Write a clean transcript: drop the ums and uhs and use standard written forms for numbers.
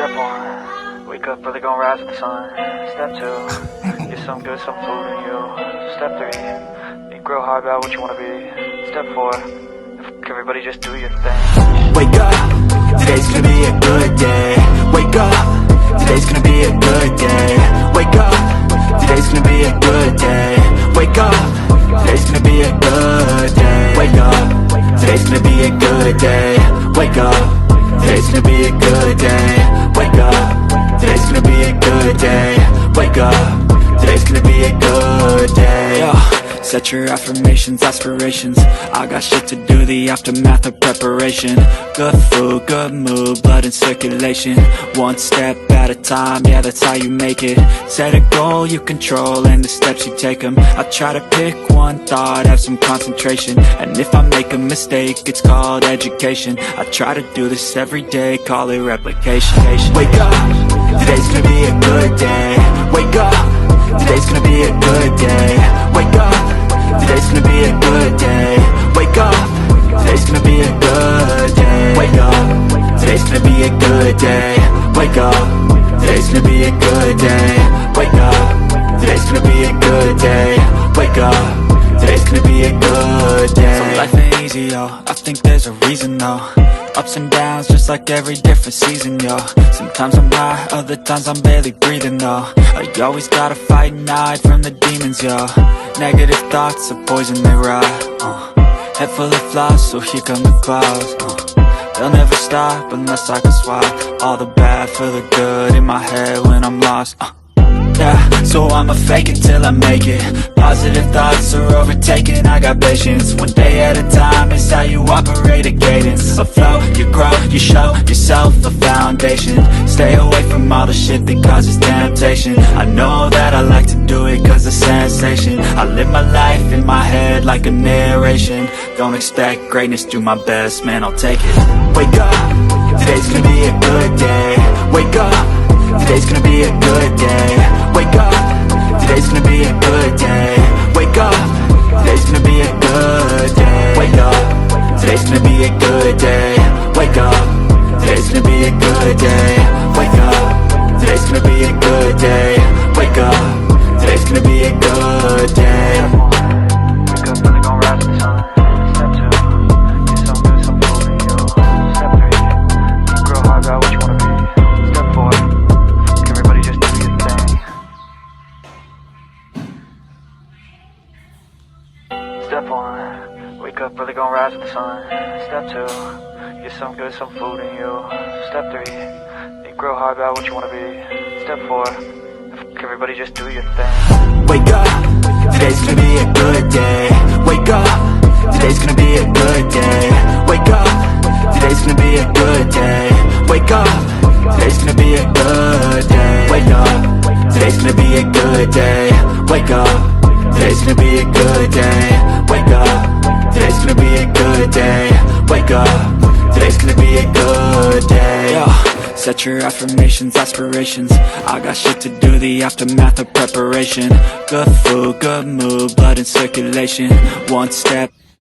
Step 1, wake up early, gonna rise with the sun. Step 2, get some good, some food in you. Step 3, think real hard about what you wanna be. Step 4, everybody just do your thing. Wake up, today's gonna be a good day. Wake up, today's gonna be a good day. Wake up, today's gonna be a good day. Wake up, today's gonna be a good day. Wake up, today's gonna be a good day. Wake up, today's gonna be a good day. Wake up, today's gonna be a good day. Wake up, today's gonna be a good day. Yo, set your affirmations, aspirations. I got shit to do, the aftermath of preparation. Good food, good mood, blood in circulation. One step at a time, yeah, that's how you make it. Set a goal you control and the steps you take them. I try to pick one thought, have some concentration. And if I make a mistake, it's called education. I try to do this every day, call it replication. Wake up, today's gonna be a good day. Wake up, today's gonna be a good day. Wake up, today's gonna be a good day. Wake up, today's gonna be a good day. Wake up, today's gonna be a good day. Wake up, today's gonna be a good day. Wake up, today's gonna be a good day. Wake up, today's gonna be a good day. So life ain't easy, yo, I think there's a reason though. Ups and downs, just like every different season, yo. Sometimes I'm high, other times I'm barely breathing, though. I always gotta fight and hide from the demons, yo. Negative thoughts are poison, they rot. Head full of flies, so here come the clouds. They'll never stop unless I can swap all the bad for the good in my head when I'm lost. Yeah, so I'ma fake it till I make it. Positive thoughts are overtaken, I got patience. One day at a time is how you operate a cadence. A flow, you grow, you show yourself a foundation. Stay away from all the shit that causes temptation. I know that I like to do it cause it's sensation. I live my life in my head like a narration. Don't expect greatness, do my best, man, I'll take it. Wake up, today's gonna be a good day. Wake up, today's gonna be a good day. Wake up, today's gonna be a good day. Wake up, today's gonna be a good day. Wake up, today's gonna be a good day. Wake up, today's gonna be a good day. Wake up, today's gonna be a good day. Wake up, today's gonna be a good day. Wake up early, gonna rise with the sun. Step 2, get some good, some food in you. Step 3, think real hard about what you wanna be. Step 4, everybody just do your thing. Step 1, wake up early, gonna rise with the sun. Step 2, get some good, some food in you. Step 3, think real hard about what you wanna be. Step 4, everybody just do your thing. Wake up, today's gonna be a good day. Wake up, today's gonna be a good day. Wake up, today's gonna be a good day. Wake up, today's gonna be a good day. Wake up, today's gonna be a good day. Wake up, today's gonna be a good day. Wake up, today's gonna be a good day. Wake up, today's gonna be a good day. Yo, set your affirmations, aspirations. I got shit to do, the aftermath of preparation. Good food, good mood, blood in circulation. One step